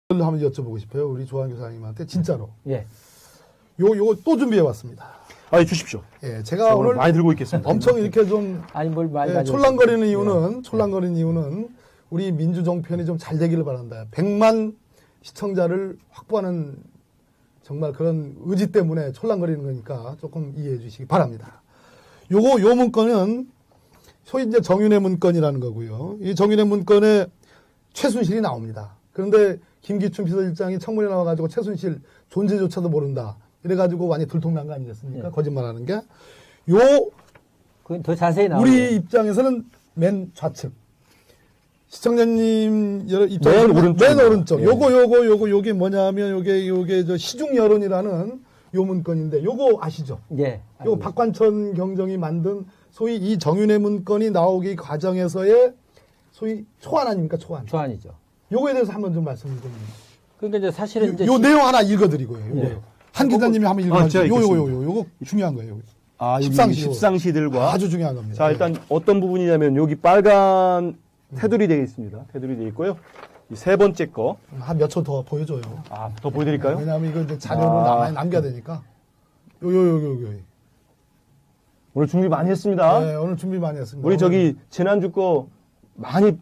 한번 여쭤보고 싶어요. 우리 조한 교사님한테 진짜로. 예. 요거 또 준비해 왔습니다. 아, 주십시오. 예, 제가 오늘 많이 들고 있겠습니다. 엄청 이렇게 좀 아니 뭘 많이 촐랑거리는 이유는 우리 민주정편이 좀 잘 되기를 바란다. 100만 시청자를 확보하는 정말 그런 의지 때문에 촐랑거리는 거니까 조금 이해해 주시기 바랍니다. 요 문건은 소위 이제 정윤회 문건이라는 거고요. 이 정윤회 문건에 최순실이 나옵니다. 그런데 김기춘 비서실장이 청문회 나와가지고 최순실 존재조차도 모른다. 이래가지고 많이 들통난 거 아니겠습니까? 네. 거짓말하는 게. 그건 더 자세히 나와요. 우리 입장에서는 맨 좌측. 시청자님 입장에서 맨 오른쪽. 예. 요게 뭐냐면 요게 저 시중 여론이라는 요 문건인데 요거 아시죠? 예. 요거 박관천 경정이 만든 소위 이 정윤회 문건이 나오기 과정에서의 소위 초안 아닙니까? 초안이죠. 요거에 대해서 한번 좀 말씀 좀. 그러니까 이제 사실은 이제 요 내용 하나 읽어드리고요. 예. 한 기자님이 한번 읽어주세요. 제가 요거 중요한 거예요. 아, 십상시들과 아주 중요한 겁니다. 자, 일단 어떤 부분이냐면 여기 빨간 테두리 되어 있습니다. 테두리 되어 있고요. 이 세 번째 거. 한 몇 초 더 보여줘요. 아, 더 보여드릴까요? 왜냐하면 이거 이제 자료로 많이 남겨야 되니까. 요. 오늘 준비 많이 했습니다. 네, 오늘 준비 많이 했습니다. 우리 저기 지난주 거 많이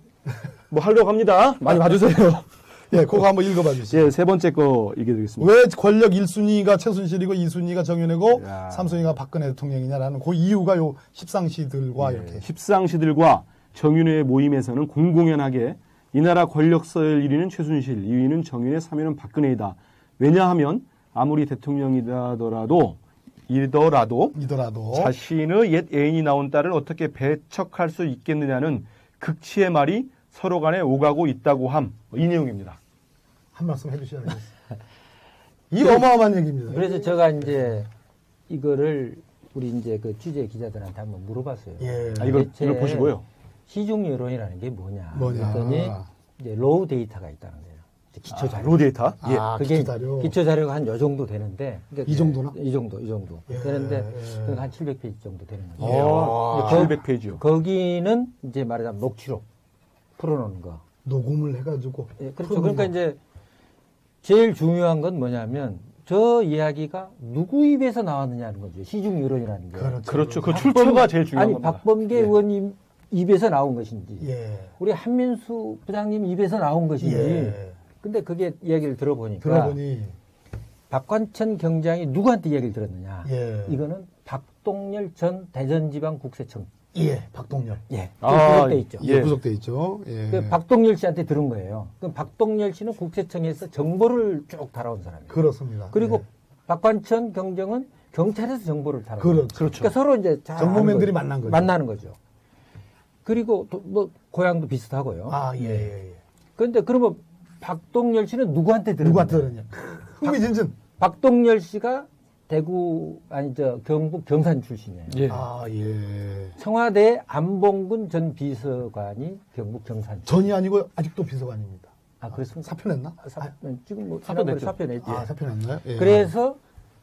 뭐 하려고 합니다. 많이 봐주세요. 예, 그거 한번 읽어봐 주시죠. 예, 세 번째 거 읽어드리겠습니다. 왜 권력 1순위가 최순실이고 2순위가 정윤회고 야. 3순위가 박근혜 대통령이냐라는 그 이유가 요 십상시들과 이렇게. 십상시들과 정윤회의 모임에서는 공공연하게 이 나라 권력서열 1위는 최순실, 2위는 정윤회, 3위는 박근혜이다. 왜냐하면 아무리 대통령이더라도 자신의 옛 애인이 낳은 딸을 어떻게 배척할 수 있겠느냐는 극치의 말이 서로 간에 오가고 있다고 함. 이 내용입니다. 한 말씀 해주셔야 되겠어요. 이 어마어마한 얘기입니다. 그래서 제가 이제 이거를 우리 이제 그 취재 기자들한테 한번 물어봤어요. 예. 아, 이걸 보시고요. 시중 여론이라는 게 뭐냐. 뭐냐. 그랬더니 이제 로우 데이터가 있다는 거예요. 기초 자료. 로우 데이터? 예. 기초 자료. 기초 자료가 한 요 정도 되는데. 그러니까 이 정도나? 이 정도 예. 되는데 한 700페이지 정도 되는 거죠. 아, 700페이지요. 거기는 이제 말하자면 녹취록 풀어놓은 거. 녹음을 해가지고. 예, 그렇죠. 그러니까 이제 제일 중요한 건 뭐냐면 저 이야기가 누구 입에서 나왔느냐는 거죠. 시중 여론이라는 게. 그렇죠. 그 출처가 제일 중요한 겁니다. 박범계 의원님 입에서 나온 것인지, 예. 우리 한민수 부장님 입에서 나온 것인지. 예. 근데 그게 이야기를 들어보니까 박관천 경장이 누구한테 이야기를 들었느냐. 예. 이거는 박동열 전 대전지방국세청. 예, 박동열. 예. 구속돼 있죠. 예, 구속돼 있죠. 예. 그 박동열 씨한테 들은 거예요. 그럼 박동열 씨는 국세청에서 정보를 쭉 달아온 사람이에요. 그렇습니다. 그리고 예. 박관천 경정은 경찰에서 정보를 달아온 그렇죠. 그러니까 서로 이제 정보맨들이 만난 거죠. 만나는 거죠. 그리고 또 뭐 고향도 비슷하고요. 아, 예. 그런데 그러면 박동열 씨는 누구한테 들었냐? 누구한테 들었냐? 흥미진진. 박동열 씨가 대구 경북 경산 출신이에요. 예. 아, 예. 청와대 안봉근 전 비서관이 경북 경산 출신. 전이 아니고 아직도 비서관입니다. 아, 그렇습니까? 사표냈나? 지금 뭐 사표냈죠. 사표냈죠. 아, 사표냈나요? 예. 그래서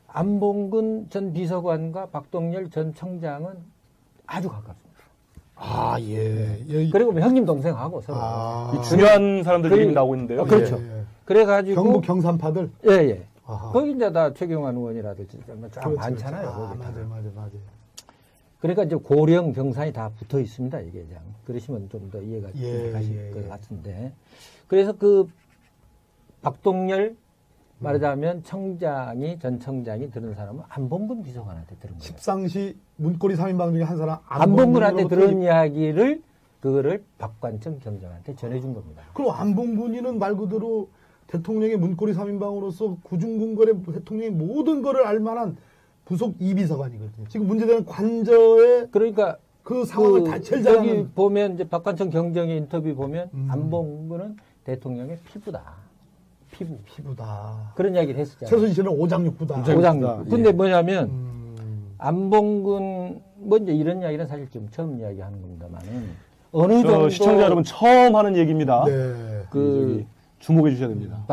안봉근 전 비서관과 박동열 전 청장은 아주 가깝습니다. 아, 예. 예. 그리고 뭐 형님 동생하고 서로. 이 중요한 사람들 이름이 나오고 있는데요. 그렇죠. 예. 그래가지고 경북 경산파들. 예. 아하. 거기 이제 다 최경환 의원이라든지 쫙 그렇죠, 많잖아요. 그렇죠. 아, 거기 다. 맞아요. 그러니까 이제 고령 경산이 다 붙어 있습니다. 이게 그냥 그러시면 좀 더 이해가 가실 것 같은데. 그래서 그 박동열 말하자면 전 청장이 들은 사람은 안봉근 비서관한테 들은 거예요. 십상시 문고리 3인방 중에 한 사람 안봉근한테 들은 이야기를 그거를 박관천 경장한테 전해준 겁니다. 그럼 안봉근이는 말 그대로 대통령의 문고리 3인방으로서 구중궁궐의 대통령의 모든 거를 알만한 부속 이비서관이거든요. 지금 문제되는 관저의 그러니까 그 상황을 다 제일 잘 여기 아는. 보면 이제 박관천 경정의 인터뷰 보면 안봉근은 대통령의 피부다. 피부다. 그런 이야기를 했었잖아요. 최순실은 오장육부다. 오장육. 근데 예. 뭐냐면 안봉근 뭐 이제 이런 이야기는 사실 좀 처음 이야기하는 겁니다만은 어느 정도 시청자 여러분 처음 하는 얘기입니다. 네. 그 주목해 주셔야 됩니다.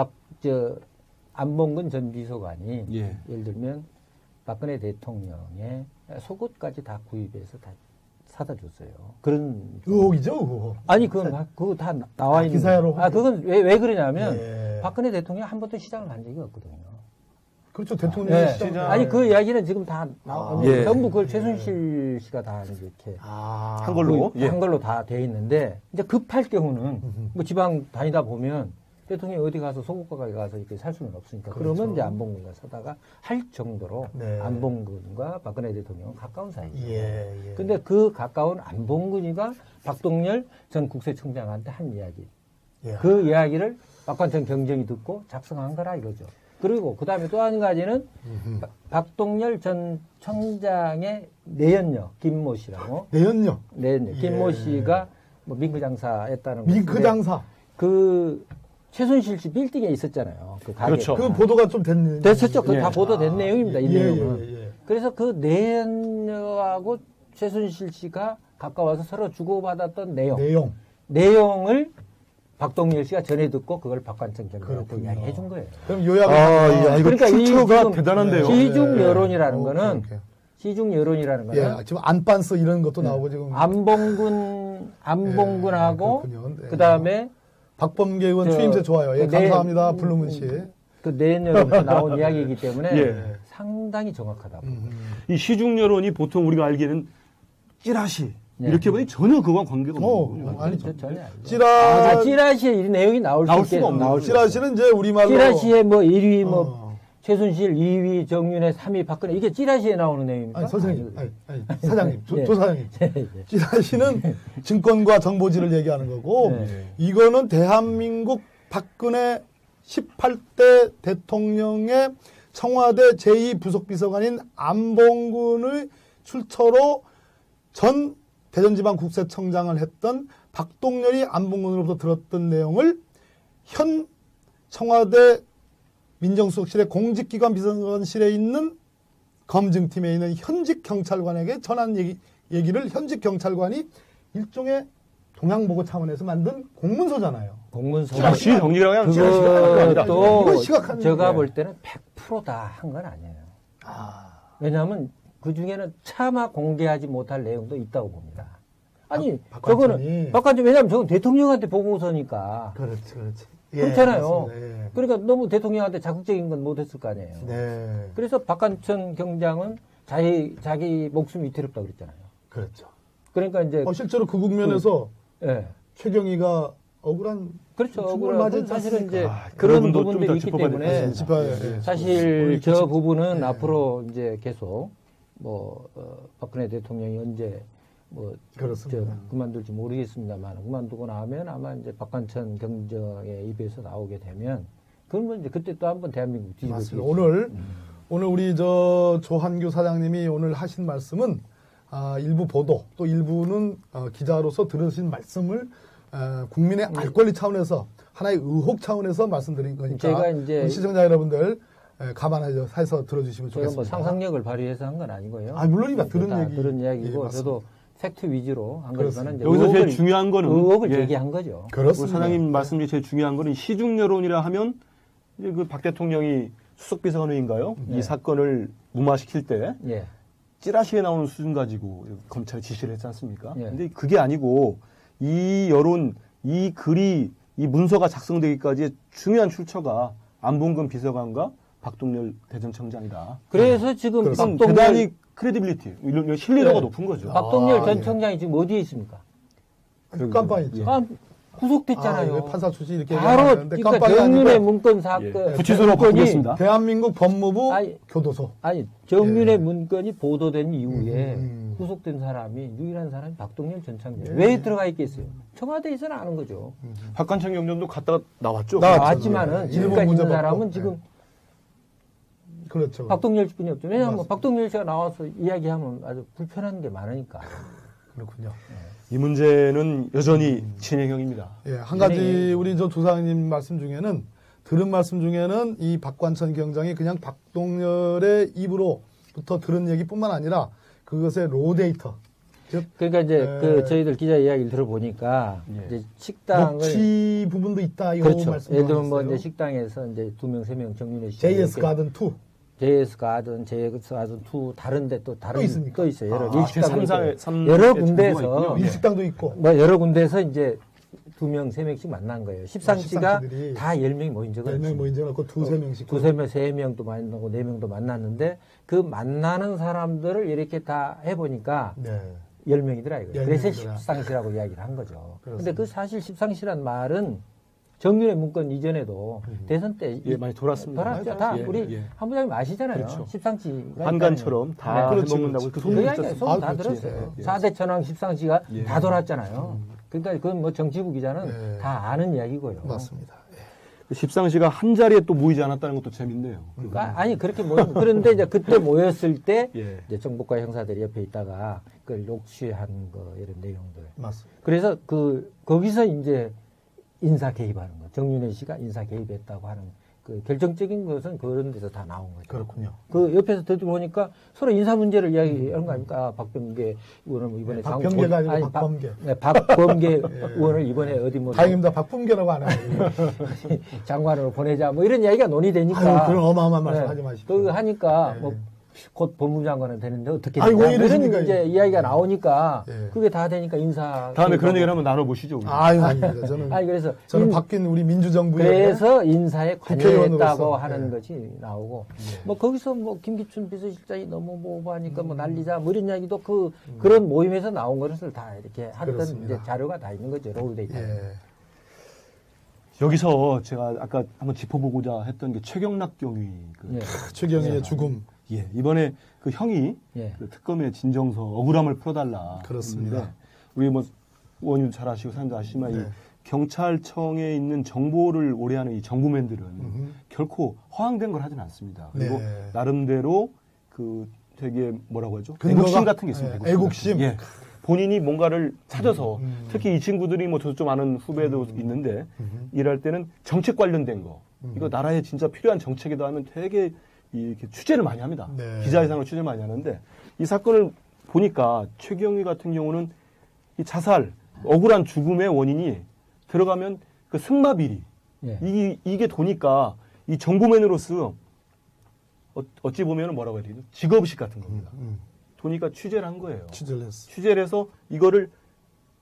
안봉근 전 비서관이 예. 예를 들면 박근혜 대통령의 속옷까지 다 구입해서 다 사다 줬어요. 그런 의혹이죠, 의혹. 아니 그거 다 나와 있는 기사로. 그건 왜 그러냐면 예. 박근혜 대통령이 한 번도 시장을 간 적이 없거든요. 그렇죠. 대통령이 네. 시장. 아니 그 이야기는 지금 다 예. 전부 그걸 최순실 씨가 다 이렇게 한 걸로 한 걸로 다 돼 있는데 이제 급할 경우는 뭐 지방 다니다 보면 대통령이 어디 가서 소고가에 가서 이렇게 살 수는 없으니까 그렇죠. 그러면 이제 안봉근과 사다가 할 정도로 네. 안봉근과 박근혜 대통령은 가까운 사이죠. 예. 근데 그 가까운 안봉근이가 박동열 전 국세청장한테 한 이야기. 예. 그 이야기를 박관청 경정이 듣고 작성한 거라 이거죠. 그리고 그 다음에 또 한 가지는 박동열 전 청장의 내연녀 김모 씨라고. 내연녀. 내연녀 김모 예. 씨가 뭐 밍크 장사했다는 거. 밍크 장사. 그 최순실 씨 빌딩에 있었잖아요. 그 가게. 그렇죠. 그 보도가 좀 됐네. 됐었죠. 그 예. 다 보도된 내용입니다. 이 예, 내용은. 예, 예. 그래서 그 내연녀하고 최순실 씨가 가까워서 서로 주고받았던 내용을 박동열 씨가 전해 듣고 그걸 박관청 경장한테 그렇군요. 이야기해 준 거예요. 그럼 요약을 야, 이거 그러니까 이 출처가 지금 대단한데요. 시중 예. 여론이라는 오케이, 거는 오케이. 시중 여론이라는 거는 예, 지금 안반스 이런 것도 나오고 지금 안봉근하고 그렇군요. 네. 그다음에 박범계 의원 저, 추임새 좋아요. 예, 그 감사합니다. 블루문 씨. 그 내연녀로부터 나온 이야기이기 때문에 예. 상당히 정확하다고. 이 시중 여론이 보통 우리가 알기에는 찌라시 네. 이렇게 보니 전혀 그와 관계가 없는 거죠. 아니죠. 전혀 아니죠. 찌라 찌라시에 이 내용이 나올 나올 수 있게 수가 없는 나올 거죠. 수가 없어요. 찌라시는 이제 우리말로 찌라시에 뭐 1위 뭐 어. 최순실 2위 정윤회 3위 박근혜 이게 찌라시에 나오는 내용입니까? 아니 선생님, 아니, 사장님, 예. 조 사장님. 예. 찌라시는 증권과 정보지를 얘기하는 거고 네. 이거는 대한민국 박근혜 18대 대통령의 청와대 제2부속비서관인 안봉근의 출처로 전 대전지방국세청장을 했던 박동열이 안봉근으로부터 들었던 내용을 현 청와대 민정수석실의 공직기관 비서관실에 있는 검증팀에 있는 현직 경찰관에게 전한 얘기를 현직 경찰관이 일종의 동양보고 차원에서 만든 공문서잖아요. 공문서. 찌라시 정리라고 하면 찌라시가 아니라 그것도 이건 시각한 제가 얘기예요. 볼 때는 100% 다 한 건 아니에요. 왜냐하면 그 중에는 차마 공개하지 못할 내용도 있다고 봅니다. 아니, 박관천이. 저거는, 박관천, 왜냐하면 저건 대통령한테 보고서니까. 그렇지. 예, 그렇잖아요. 맞습니다. 예. 그러니까 너무 대통령한테 자극적인 건 못했을 거 아니에요. 네. 그래서 박관천 경장은 자기 목숨이 위태롭다고 그랬잖아요. 그렇죠. 그러니까 이제, 실제로 그 국면에서 예. 최경희가 억울한 그렇죠. 죽음을 억울하고 맞았지 사실은 이제 아, 그런 부분도 부분들이 좀 있기 더 짚어봐야 때문에 될 것 같습니다. 예. 사실 저 부분은 네. 앞으로 이제 계속 뭐 박근혜 대통령이 언제 뭐 그렇습니다. 그만둘지 모르겠습니다만 그만두고 나면 아마 이제 박관천 경정의 입에서 나오게 되면 그러면 이제 그때 또 한번 대한민국 뒤집어지겠죠. 맞습니다. 오늘 우리 저 조한규 사장님이 오늘 하신 말씀은 일부 보도 또 일부는 기자로서 들으신 말씀을 국민의 알 권리 차원에서 하나의 의혹 차원에서 말씀드린 거니까 제가 이제 우리 시청자 여러분들 감안해서 들어주시면 제가 좋겠습니다. 뭐 상상력을 발휘해서 한 건 아니고요. 물론입니다. 다 들은 얘기. 이야기고 예, 저도 팩트 위주로 한 거지만 이제 여기서 제일 중요한 거는 의혹을 예. 제기한 거죠. 우리 그렇습니다. 사장님 말씀 중에 제일 중요한 거는 시중 여론이라 하면 이제 그 박 대통령이 수석비서관인가요? 네. 이 사건을 무마시킬 때 예. 찌라시에 나오는 수준 가지고 검찰이 지시를 했지 않습니까? 예. 근데 그게 아니고 이 여론, 이 글이, 이 문서가 작성되기까지의 중요한 출처가 안봉근 비서관과 박동열 대전청장이다. 그래서 지금 그건 박동열 대단히 크레디빌리티, 이런 신뢰도가 네. 높은 거죠. 박동열 전 예. 청장이 지금 어디에 있습니까? 깜빵 있죠. 구속됐잖아요. 왜 판사 출신 이렇게 바로 얘기하는데 그러니까 깜빵이 정윤의 아니고 문건 사건 구치소로 문건이 바꾸겠습니다. 대한민국 법무부 아니, 교도소. 아니 정윤의 예. 문건이 보도된 이후에 음. 구속된 사람이 유일한 사람이 박동열 전 청장. 예. 왜 들어가 있겠어요? 청와대에서는 아는 거죠. 박관청 경정도 갔다가 나왔죠. 나왔지만은 예. 지금까지 문제 있는 받고. 사람은 예. 지금 그렇죠. 박동열 씨뿐이 없죠. 왜냐하면 맞습니다. 박동열 씨가 나와서 이야기하면 아주 불편한 게 많으니까. 그렇군요. 이 문제는 여전히 진행형입니다. 예, 한 가지 우리 저 조사님 말씀 중에는 들은 말씀 중에는 이 박관천 경장이 그냥 박동열의 입으로부터 들은 얘기뿐만 아니라 그것의 로 데이터, 즉 그러니까 이제 예. 그 저희들 기자 이야기를 들어보니까 예. 이제 식당을 녹취 부분도 있다 이거 그렇죠. 말씀 예를 들면 뭐 이제 식당에서 이제 2명, 3명 정윤회 씨 JS 가든 2 JS 가든, JS 가든 2 다른데 또 다른 또 있습니까? 또 있어요. 여러 아, 일식당도 제3사의 있고. 여러 군데에서 있군요. 일식당도 있고 뭐 여러 군데에서 이제 2명, 3명씩 만난 거예요. 십상시가 십상시들이 다 10명이 모인 적은 10명 없습니다. 모인 적은 없고 두세 명씩. 두세 명, 세 명도 만나고 4명도 만났는데 그 만나는 사람들을 이렇게 다 해보니까 네. 10명이더라 이거예요. 그래서 10명이더라. 십상시라고 이야기를 한 거죠. 그렇습니다. 근데 그 사실 십상시란 말은 정윤회 문건 이전에도 대선 때 예, 많이 돌았습니다. 돌았죠. 많이 다 돌았어요. 우리 예, 예. 한 부장님 아시잖아요. 그렇죠. 십상시가 한간처럼 다 그렇지, 해먹는다고 그렇지. 그 소문이 그 있었어요. 소문 다 그렇지. 들었어요. 예. 4대 천왕 십상시가 예. 다 돌았잖아요. 그러니까 그건 뭐 정치부 기자는 예. 다 아는 이야기고요. 맞습니다. 예. 십상시가 한 자리에 또 모이지 않았다는 것도 재밌네요. 그러니까 아니 그렇게 그런데 이제 그때 모였을 때 예. 이제 정보과 형사들이 옆에 있다가 그걸 녹취한 거 이런 내용들. 맞습니다. 그래서 거기서 이제 인사 개입하는 거. 정윤회 씨가 인사 개입했다고 하는 그 결정적인 것은 그런 데서 다 나온 거죠. 그렇군요. 그 옆에서 들어보니까 서로 인사 문제를 이야기하는 거 아닙니까? 박병계 의원은 뭐 이번에 네, 박병계가 아니고 아니, 박범계. 네, 박범계 의원을 이번에 어디 뭐 다행입니다. 박범계라고 안 해요. 장관으로 보내자 뭐 이런 이야기가 논의되니까 아유, 그런 어마어마한 말씀 하지 마십시오. 그 하니까 네. 뭐 곧 법무장관은 되는데 어떻게 아이고, 되냐 왜 이런 이러십니까, 이제 이거. 이야기가 나오니까 네. 그게 다 되니까 인사 다음에 그런 개입하고. 얘기를 한번 나눠보시죠. 우리. 아유, 아닙니다. 저는, 아니 그래서 저는 바뀐 우리 민주정부의 그래서 인사에 관여했다고 국회의원으로서, 하는 네. 것이 나오고 뭐 거기서 뭐 김기춘 비서실장이 너무 뭐 오버하니까 뭐 난리자 뭐 이런 이야기도 그런 모임에서 나온 것을 다 이렇게 했던 그렇습니다. 이제 자료가 다 있는 거죠. 롤데이터. 예. 여기서 제가 아까 한번 짚어보고자 했던 게 최경락 경위. 예. 최경희의 죽음. 예, 이번에 그 형이 예. 그 특검의 진정서 억울함을 풀어달라. 그렇습니다. 했는데 우리 뭐 의원님도 잘 아시고 사람도 아시지만 네. 이 경찰청에 있는 정보를 오래하는 이 정부맨들은 결코 허황된 걸 하진 않습니다. 그리고 네. 나름대로 그 되게 뭐라고 하죠? 근거가- 애국심 같은 게 있습니다. 예, 애국심. 예. 본인이 뭔가를 찾아서 특히 이 친구들이 뭐 저도 좀 아는 후배도 있는데 일할 때는 정책 관련된 거 이거 나라에 진짜 필요한 정책이다 하면 되게 이렇게 취재를 많이 합니다. 네. 기자회상으로 취재를 많이 하는데 이 사건을 보니까 최경희 같은 경우는 이 자살, 억울한 죽음의 원인이 들어가면 그 승마 비리 예. 이게 도니까 이 정보맨으로서 어찌 보면 뭐라고 해야 되죠? 직업의식 같은 겁니다. 도니까 취재를 한 거예요. 취재를 했어. 취재를 해서 이거를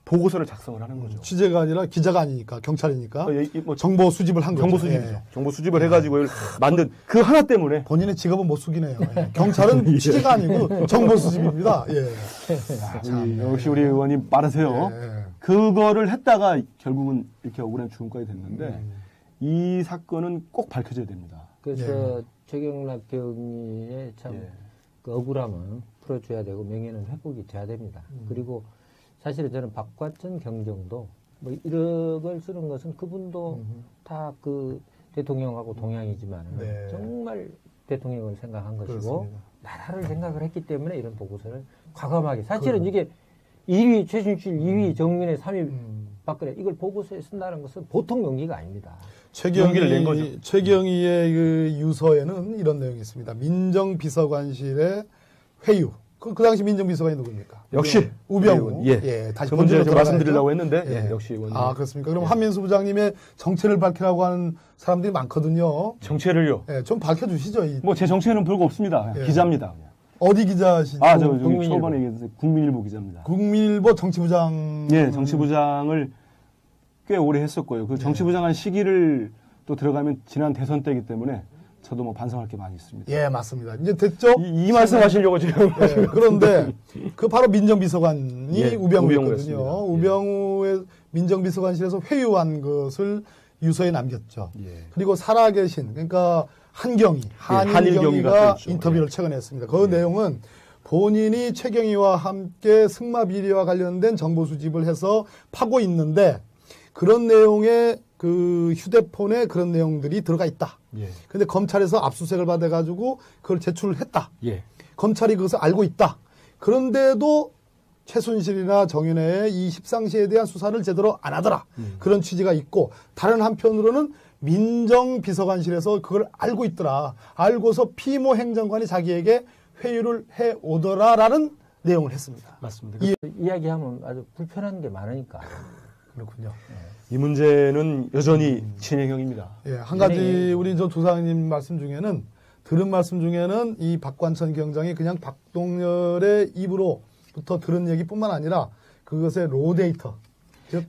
보고서를 작성을 하는 거죠. 취재가 아니라 기자가 아니니까 경찰이니까 뭐 정보 수집을 한 거죠. 정보 수집이죠. 예. 정보 수집을 해가지고 이걸 만든 그 하나 때문에 본인의 직업은 못 숙이네요. 예. 경찰은 취재가 아니고 정보 수집입니다. 예. 역시 우리 의원님 빠르세요. 예. 그거를 했다가 결국은 이렇게 억울한 죽음까지 됐는데 이 사건은 꼭 밝혀져야 됩니다. 그래서 최경락 경위의 참 예. 그 억울함은 풀어줘야 되고 명예는 회복이 돼야 됩니다. 그리고 사실은 저는 박관천 경정도 뭐 1억을 쓰는 것은 그분도 다 그 대통령하고 동양이지만 네. 정말 대통령을 생각한 것이고 그렇습니다. 나라를 생각을 했기 때문에 이런 보고서를 과감하게 사실은 이게 2위 최순실, 2위 정윤회, 3위 박근혜 이걸 보고서에 쓴다는 것은 보통 용기가 아닙니다. 용기를 낸 거죠. 최경희의 그 유서에는 이런 내용이 있습니다. 민정비서관실의 회유. 그 당시 민정비서관이 누굽니까? 역시 우병우. 예. 다시 그 문제를 본질로 말씀드리려고 돌아가야죠. 했는데 예. 역시 의원님. 아, 그렇습니까? 그럼 한민수 부장님의 정체를 밝히라고 하는 사람들이 많거든요. 정체를요. 예, 좀 밝혀주시죠. 뭐 제 정체는 별거 없습니다. 예. 기자입니다. 그냥. 어디 기자시죠? 저 국민일보. 초반에 얘기했어요. 국민일보 기자입니다. 국민일보 정치부장. 예, 정치부장을 꽤 오래 했었고요. 그 정치부장한 시기를 또 들어가면 지난 대선 때이기 때문에 저도 뭐 반성할 게 많이 있습니다. 예, 맞습니다. 이제 됐죠? 이 말씀 하시려고 지금. 예, 그런데 그 바로 민정비서관이 예, 우병우였거든요. 우병우였습니다. 예. 우병우의 민정비서관실에서 회유한 것을 유서에 남겼죠. 예. 그리고 살아계신 그러니까 한경희, 한일경위가 한일경위가 또 있죠. 인터뷰를 최근에 했습니다. 그 내용은 본인이 최경희와 함께 승마 비리와 관련된 정보 수집을 해서 파고 있는데 그런 내용의 그 휴대폰에 그런 내용들이 들어가 있다. 예. 근데 검찰에서 압수수색을 받아가지고 그걸 제출을 했다. 예. 검찰이 그것을 알고 있다. 그런데도 최순실이나 정윤회의 이 십상시에 대한 수사를 제대로 안 하더라. 그런 취지가 있고 다른 한편으로는 민정비서관실에서 그걸 알고 있더라. 알고서 피모 행정관이 자기에게 회유를 해오더라라는 내용을 했습니다. 맞습니다. 이야기하면 아주 불편한 게 많으니까. 그렇군요. 이 문제는 여전히 진행형입니다. 예, 한 가지 우리 저 조상님 말씀 중에는 들은 말씀 중에는 이 박관천 경장이 그냥 박동열의 입으로부터 들은 얘기뿐만 아니라 그것의 로 데이터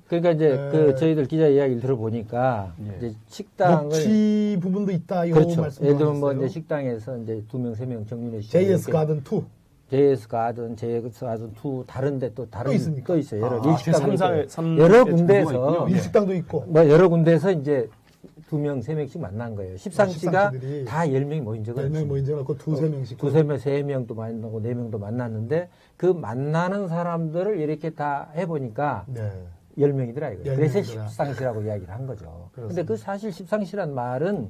그러니까 이제 그 저희들 기자 이야기를 들어보니까 이제 식당을 녹취 부분도 있다 이거 그렇죠. 말씀 예를 들면 뭐 이제 식당에서 이제 2명, 3명 정윤회 씨 JS 가든 2 JS 가든, JS 가든 2 다른데 또 다른 있습니까? 또 있어요. 여러 아, 일식당도 여러 군데에서 일식당도 있고 뭐 여러 군데에서 이제 2명, 3명씩 만난 거예요. 십상시가 십상시들이 다 10명이 모인 적은 10명 모인 적은 없고 2-3명씩 3명도 만나고 4명도 만났는데 그 만나는 사람들을 이렇게 다 해보니까 네. 10명이더라 이거예요. 그래서 10명이더라. 십상시라고 이야기를 한 거죠. 그렇습니다. 근데 그 사실 십상시란 말은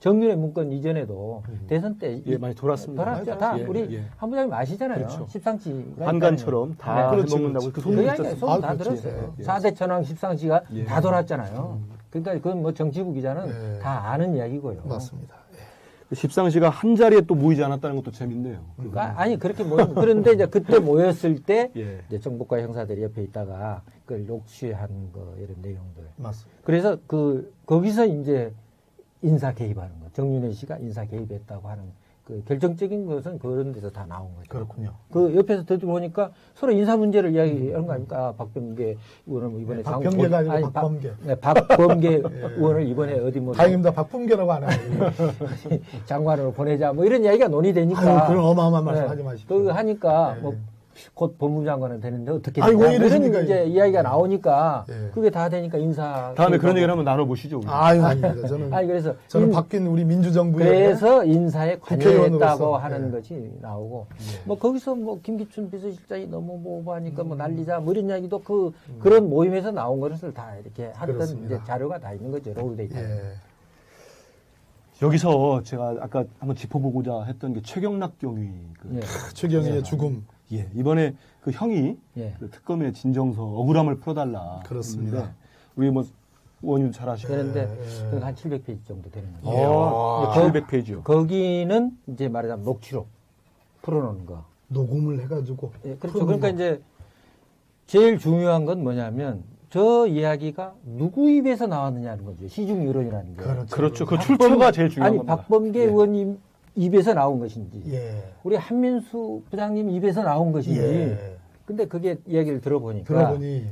정윤회 문건 이전에도 대선 때 많이 돌았습니다. 돌았죠. 다 우리 한 부장님 아시잖아요. 그렇죠. 십상시가 한간처럼 다 그렇지, 해먹는다고 그 그 소문이 이야기 있었어요. 소문 다 그렇지. 들었어요. 예. 4대 천왕 십상시가 예. 다 돌았잖아요. 그러니까 그건 뭐 정치부 기자는 예. 다 아는 이야기고요. 맞습니다. 그 십상시가 한 자리에 또 모이지 않았다는 것도 재밌네요. 아니 그렇게 그런데 이제 그때 모였을 때 예. 이제 정보과 형사들이 옆에 있다가 그걸 녹취한 거 이런 내용들. 맞습니다. 그래서 거기서 이제 인사 개입하는 거. 정윤회 씨가 인사 개입했다고 하는 그 결정적인 것은 그런 데서 다 나온 거죠. 그렇군요. 그 옆에서 들어보니까 서로 인사 문제를 이야기하는 거 아닙니까? 아, 박병계 의원은 뭐 이번에 박병계가 아니고 박범계. 박범계 의원을 이번에 어디 뭐 다행입니다. 박범계라고 안 해요. 장관으로 보내자 뭐 이런 이야기가 논의되니까 아유, 그런 어마어마한 말씀 하지 마십시오. 그 하니까 네. 뭐 곧 법무장관은 되는데 어떻게 아이고, 되냐 이러십니까, 이런 이제 이거. 이야기가 나오니까 네. 그게 다 되니까 인사 다음에 그런 얘기를 한번 나눠보시죠. 우리. 아유, 아닙니다. 저는 아니 그래서 저는 바뀐 우리 민주정부의 그래서 인사에 관여했다고 국회의원으로서, 하는 네. 것이 나오고 뭐 거기서 뭐 김기춘 비서실장이 너무 뭐 오버하니까 뭐 난리자 뭐 이런 이야기도 그런 모임에서 나온 것을 다 이렇게 했던 그렇습니다. 이제 자료가 다 있는 거죠. 롤데이터. 예. 여기서 제가 아까 한번 짚어보고자 했던 게 최경락 경위. 예. 최경희의 죽음. 예, 이번에 그 형이 예. 그 특검의 진정서 억울함을 풀어달라. 그렇습니다. 했는데 우리 뭐 의원님도 잘 아시고. 그런데 예. 그건 한 700페이지 정도 되는 거예요. 어, 예. 700페이지요. 거기는 이제 말하자면 녹취록 풀어놓은 거. 녹음을 해가지고. 예, 그렇죠. 풀어놓은 그러니까 거. 이제 제일 중요한 건 뭐냐면 저 이야기가 누구 입에서 나왔느냐는 거죠. 시중 여론이라는 게. 그렇죠. 그 출처가 제일 중요한 아니 겁니다. 박범계 예. 의원님 입에서 나온 것인지, 예. 우리 한민수 부장님 입에서 나온 것인지. 예. 근데 그게 이야기를 들어보니까 들어보니.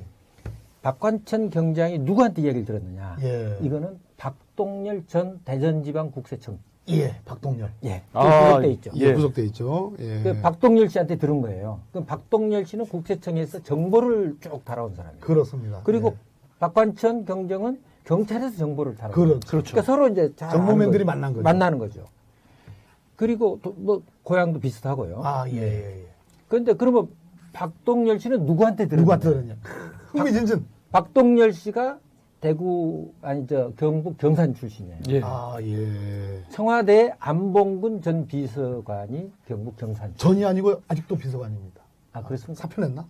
박관천 경장이 누구한테 이야기를 들었느냐? 예. 이거는 박동열 전 대전지방국세청. 예. 박동열. 예. 아, 구속돼 있죠. 예. 구속돼 있죠. 예. 그 박동열 씨한테 들은 거예요. 그럼 박동열 씨는 국세청에서 정보를 쭉 달아온 사람이에요. 그렇습니다. 그리고 예. 박관천 경정은 경찰에서 정보를 달아온 그렇죠. 거예요. 그러니까 서로 이제 잘 정보맨들이 아는 만난 거죠. 만나는 거죠. 그리고 또 뭐 고향도 비슷하고요. 아, 예, 예, 예. 그런데 그러면 박동열 씨는 누구한테 들었냐? 누구한테 들었냐? 흥미진진. 박동열 씨가 대구 경북 경산 출신이에요. 예. 아, 예. 청와대 안봉근 전 비서관이 경북 경산. 전이 아니고 아직도 비서관입니다. 아 그렇습니까? 사표냈나?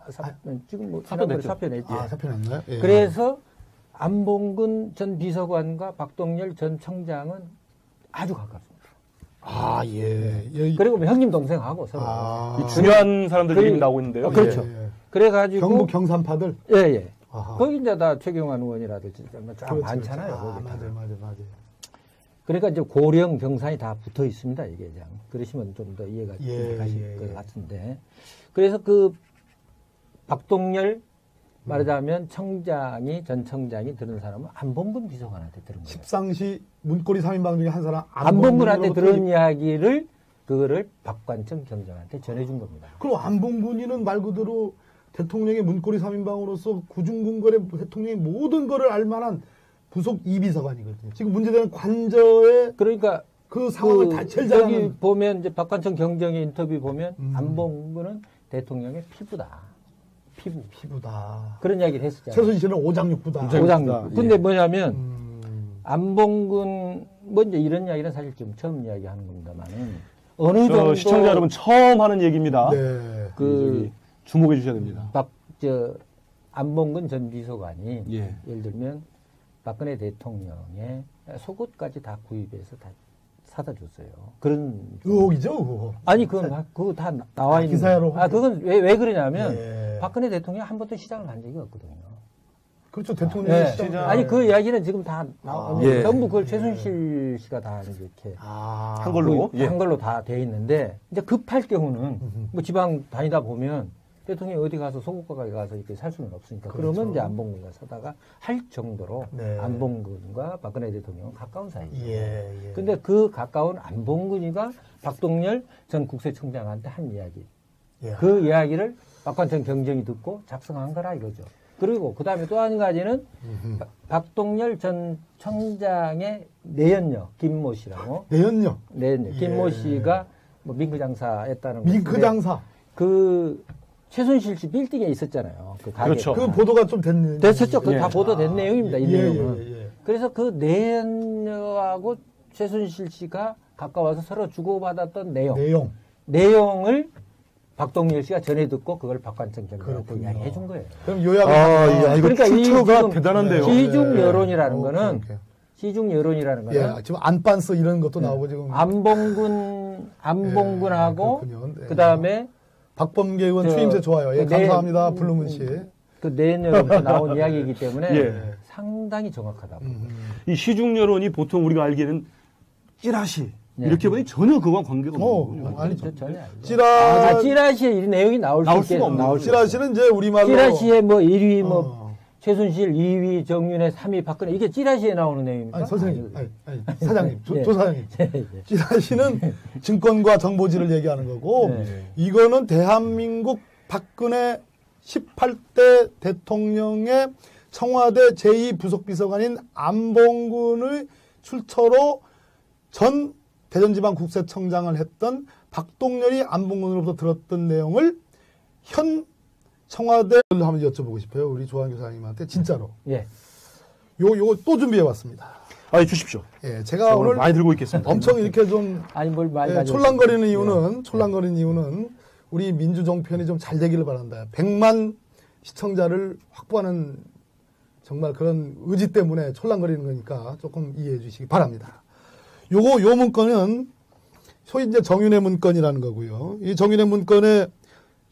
지금 뭐 사표냈죠. 사표냈지. 아, 사표냈나요? 예. 그래서 안봉근 전 비서관과 박동열 전 청장은 아주 가깝습니다. 아, 예. 예. 그리고 뭐 형님 동생하고 서로. 아, 이 중요한 사람들 그- 이름이 나오고 있는데요. 그렇죠. 예, 예. 그래가지고 경북 경산파들. 예예. 아하. 거기 이제 다 최경환 의원이라든지 쫙 그렇죠, 많잖아요. 그렇죠. 아, 거기 다. 맞아요. 그러니까 이제 고령 경산이 다 붙어 있습니다. 이게 그냥 그러시면 좀 더 이해가 예, 가실 예, 것 예. 같은데. 그래서 그 박동열 말하자면 청장이 전 청장이 들은 사람은 안봉근 비서관한테 들은 거예요. 십상시 문고리 3인방 중에 한 사람 안봉근한테 안봉근으로부터 들은 이야기를 그거를 박관청 경장한테 전해준 겁니다. 그럼 안봉근이는 말 그대로 대통령의 문고리 3인방으로서 구중궁궐의 대통령의 모든 거를 알만한 부속 이비서관이거든요. 지금 문제되는 관저의 그러니까 그 상황을 다 제일 잘 여기 아는 보면 이제 박관청 경정의 인터뷰 보면 안봉근은 대통령의 피부다. 피부다. 그런 이야기를 했었잖아요. 최순실은 오장육부다. 오장육. 근데 예. 뭐냐면 음, 뭐 이제 이런 이야기는 사실 좀 처음 이야기하는 겁니다만은 어느 저 정도 시청자 여러분 처음 하는 얘기입니다. 네. 그 주목해 주셔야 됩니다. 안봉근 전 비서관이 예. 예를 들면 박근혜 대통령의 속옷까지 다 구입해서 다 사다 줬어요. 그런 의혹이죠, 의혹. 아니 그거 다 나와 있는 기사로 거예요. 그건 왜 그러냐면 예. 박근혜 대통령이 한 번도 시장을 간 적이 없거든요. 그렇죠, 대통령의 네. 시장. 아니 그 이야기는 지금 다 예. 전부 그걸 최순실 씨가 다 이렇게 아, 한 걸로. 예. 한 걸로 다 돼 있는데 이제 급할 경우는 뭐 지방 다니다 보면 대통령이 어디 가서 소고가 가게 가서 이렇게 살 수는 없으니까. 그렇죠. 그러면 이제 안봉근과 사다가 할 정도로 네. 안봉근과 박근혜 대통령은 가까운 사이죠. 예. 근데 그 가까운 안봉근이가 박동열 전 국세청장한테 한 이야기. 예. 그 이야기를 박관청 경정이 듣고 작성한 거라 이거죠. 그리고 그 다음에 또 한 가지는 박동열 전 청장의 내연녀 김모 씨라고. 내연녀. 내연녀 김모 예. 씨가 뭐 밍크 장사했다는 거. 밍크 장사. 그 최순실 씨 빌딩에 있었잖아요. 그 가게. 그렇죠. 그 보도가 좀 됐네. 됐었죠. 그 예. 다 보도된 내용입니다. 이 내용은. 예. 그래서 그 내연녀하고 최순실 씨가 가까워서 서로 주고받았던 내용을 박동열 씨가 전해 듣고 그걸 박관청 경장한테 그렇군요. 이야기해 준 거예요. 그럼 요약을 야, 이거 그러니까 이 출처가 지금 대단한데요. 시중 예. 여론이라는 오케이, 거는 오케이. 시중 여론이라는 거는 예, 지금 안반스 이런 것도 나오고 지금 안봉근하고 그렇군요. 네. 그다음에 박범계 의원 저, 추임새 좋아요. 예, 그 내- 감사합니다. 블루문 씨. 그 내연녀로부터 나온 이야기이기 때문에 예. 상당히 정확하다고. 이 시중 여론이 보통 우리가 알기에는 찌라시 네. 이렇게 보니 전혀 그와 관계가 없는 거죠. 아니죠. 전혀 아니죠. 찌라 찌라시에 이 내용이 나올 나올 수 있게 수가 없는 나올 거죠. 수가 없어요. 찌라시는 이제 우리말로 찌라시에 뭐 1위 뭐 어. 최순실, 2위 정윤회, 3위 박근혜 이게 찌라시에 나오는 내용입니까? 아니 선생님, 아니요. 아니, 사장님, 예. 조사장님. 예. 찌라시는 증권과 정보지를 얘기하는 거고 네. 이거는 대한민국 박근혜 18대 대통령의 청와대 제2부속비서관인 안봉근의 출처로 전 대전지방국세청장을 했던 박동열이 안봉근으로부터 들었던 내용을 현 청와대 한번 여쭤보고 싶어요. 우리 조한 교사님한테 진짜로. 예. 요거 또 준비해 왔습니다. 주십시오. 예, 제가 오늘 많이 들고 있겠습니다. 엄청 이렇게 좀 아니 뭘 많이 예, 가지고 촐랑거리는 있어요. 이유는 촐랑거리는 이유는 우리 민주정편이 좀 잘 되기를 바란다. 100만 시청자를 확보하는 정말 그런 의지 때문에 촐랑거리는 거니까 조금 이해해 주시기 바랍니다. 요 문건은 소위 이제 정윤회 문건이라는 거고요. 이 정윤회 문건에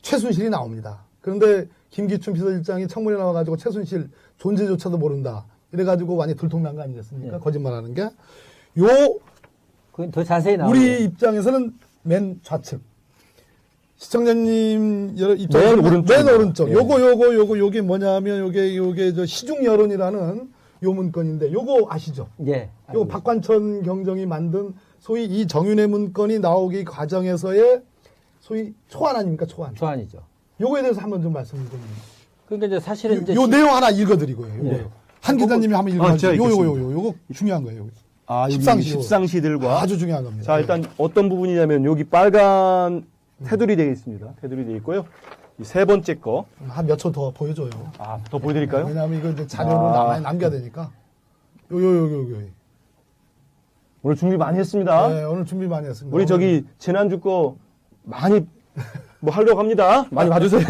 최순실이 나옵니다. 그런데 김기춘 비서실장이 청문회 나와가지고 최순실 존재조차도 모른다. 이래가지고 많이 들통난 거 아니겠습니까? 네. 거짓말하는 게. 요 그건 더 자세히 나오죠. 우리 입장에서는 맨 좌측. 시청자님 입장에서 맨 오른쪽. 맨 오른쪽. 예. 요게 뭐냐면 요게 저 시중 여론이라는 요 문건인데 요거 아시죠? 예. 요거 박관천 경정이 만든 소위 이 정윤회 문건이 나오기 과정에서의 소위 초안 아닙니까? 초안. 조안이죠. 요거에 대해서 한번 좀 말씀을 좀. 그러니까 이제 사실은 이제 요 내용 하나 읽어드리고요. 요거. 예. 한 기자님이 한번 읽어주세요. 제가 요거 중요한 거예요. 여기 십상시. 십상시들과 아주 중요한 겁니다. 자, 일단 어떤 부분이냐면 여기 빨간 테두리 되어 있습니다. 테두리 되어 있고요. 이 세 번째 거. 한 몇 초 더 보여줘요. 더 보여드릴까요? 왜냐하면 이거 이제 자료로 많이 남겨야 되니까. 요. 오늘 준비 많이 했습니다. 네, 오늘 준비 많이 했습니다. 우리 저기 지난주 거 많이 뭐 하려고 합니다. 많이 봐주세요.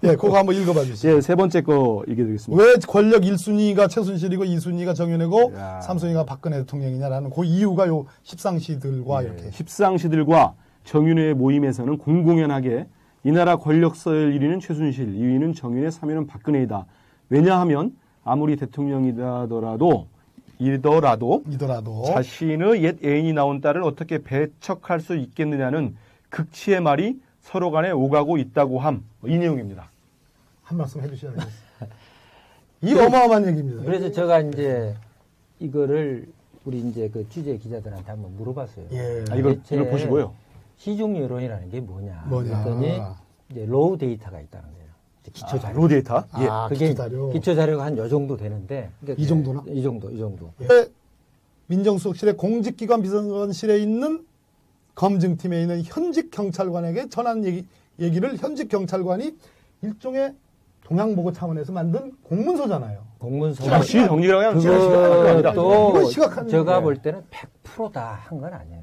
예, 그거 한번 읽어봐 주시죠. 예, 세 번째 거 읽어드리겠습니다. 왜 권력 1순위가 최순실이고 2순위가 정윤회고 야. 3순위가 박근혜 대통령이냐라는 그 이유가 요 십상시들과 이렇게. 십상시들과 정윤회의 모임에서는 공공연하게 이 나라 권력서열 1위는 최순실, 2위는 정윤회, 3위는 박근혜이다. 왜냐하면 아무리 대통령이더라도 자신의 옛 애인이 낳은 딸을 어떻게 배척할 수 있겠느냐는 극치의 말이 서로 간에 오가고 있다고 함. 이 내용입니다. 한 말씀 해주셔야 되겠어요. 이 어마어마한 얘기입니다. 그래서 제가 이제 이거를 우리 이제 그 취재 기자들한테 한번 물어봤어요. 예. 이걸 대체 보시고요. 시중 여론이라는 게 뭐냐? 뭐냐. 그랬더니 이제 로우 데이터가 있다는 거예요. 이제 기초 자료. 로우 데이터? 예. 그게 기초자료. 기초 자료가 한 요 정도 되는데 그러니까 이 정도나? 이 정도. 민정수석실의 공직기관 비서관실에 있는 검증팀에 있는 현직 경찰관에게 전한 얘기를 현직 경찰관이 일종의 동양보고 차원에서 만든 공문서잖아요. 공문서. 시 정리라고 그냥 찌라시가 그것도 이건 시각한 제가 얘기예요. 볼 때는 100% 다 한 건 아니에요.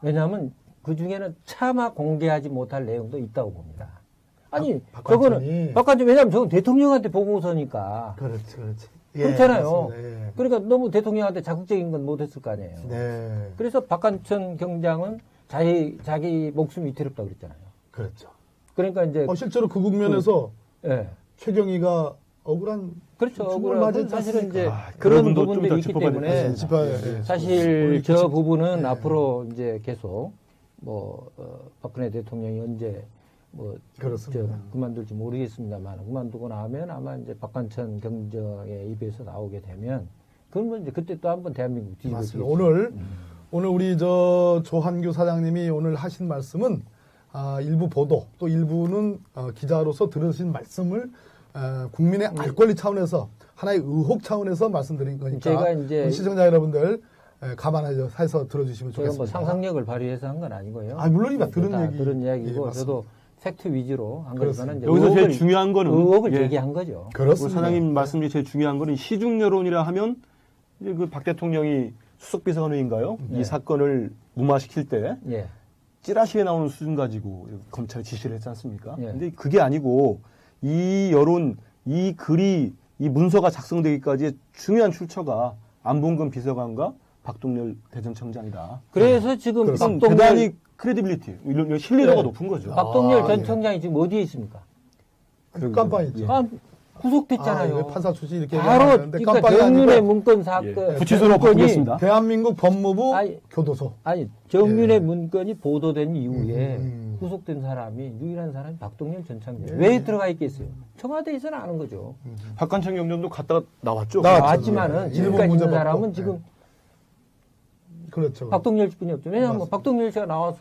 왜냐하면 그 중에는 차마 공개하지 못할 내용도 있다고 봅니다. 아니, 박관천이. 저거는, 박관천, 왜냐하면 저건 대통령한테 보고서니까. 그렇지. 예, 그렇잖아요. 맞습니다. 예. 그러니까 너무 대통령한테 자극적인 건 못했을 거 아니에요. 네. 그래서 박관천 경장은 자기 목숨이 위태롭다고 그랬잖아요. 그렇죠. 그러니까 이제, 실제로 그 국면에서 예. 최경희가 억울한 그렇죠. 죽음을 억울하고 맞았지 사실은 이제 아, 그런 부분도 부분들이 좀 있기 더 짚어봐야 때문에 될 것 같습니다. 사실 저 부분은 앞으로 이제 계속 박근혜 대통령이 언제 뭐 그렇습니다. 그만둘지 모르겠습니다만 그만두고 나면 아마 이제 박관천 경정의 입에서 나오게 되면 그러면 이제 그때 또 한번 대한민국 뒤집어지겠죠. 맞습니다. 오늘 우리 조한규 사장님이 오늘 하신 말씀은 일부 보도 또 일부는 기자로서 들으신 말씀을 국민의 알 권리 차원에서 하나의 의혹 차원에서 말씀드린 거니까 제가 이제 우리 시청자 여러분들 감안해서 들어주시면 제가 뭐 좋겠습니다. 상상력을 발휘해서 한 건 아니고요. 물론입니다. 들은 이야기고 예, 저도 팩트 위주로 한 거지만 여기서 제일 중요한 거는 의혹을 제기한 거죠. 그렇습니다. 사장님 말씀 중에 제일 중요한 거는 시중 여론이라 하면 이제 그 박 대통령이 수석비서관인가요? 네. 이 사건을 무마시킬 때 예. 찌라시에 나오는 수준 가지고 검찰에 지시를 했지 않습니까? 예. 근데 그게 아니고 이 여론, 이 글이, 이 문서가 작성되기까지의 중요한 출처가 안봉근 비서관과 박동열 대전청장이다. 그래서 지금 그건 박동열, 대단히 크레디빌리티, 이런 신뢰도가 네. 높은 거죠. 박동열 전 예. 청장이 지금 어디에 있습니까? 깜빵이죠. 구속됐잖아요. 판사 출신 이렇게 바로 얘기하는데 그러니까 깜빵이 정윤의 아니고 문건 사건 구치소로 문건이 바꾸겠습니다. 대한민국 법무부 아니, 교도소. 아니 정윤의 예. 문건이 보도된 이후에 구속된 사람이 유일한 사람이 박동열 전 청장. 왜 들어가 있겠어요? 청와대에서는 아는 거죠. 박관청 경정도 갔다가 나왔죠. 나왔지만은 예. 지금까지 일본 있는 문제 사람은 받고. 지금 그렇죠. 박동열 뿐이 없죠. 왜냐하면 맞습니다. 박동열 씨가 나와서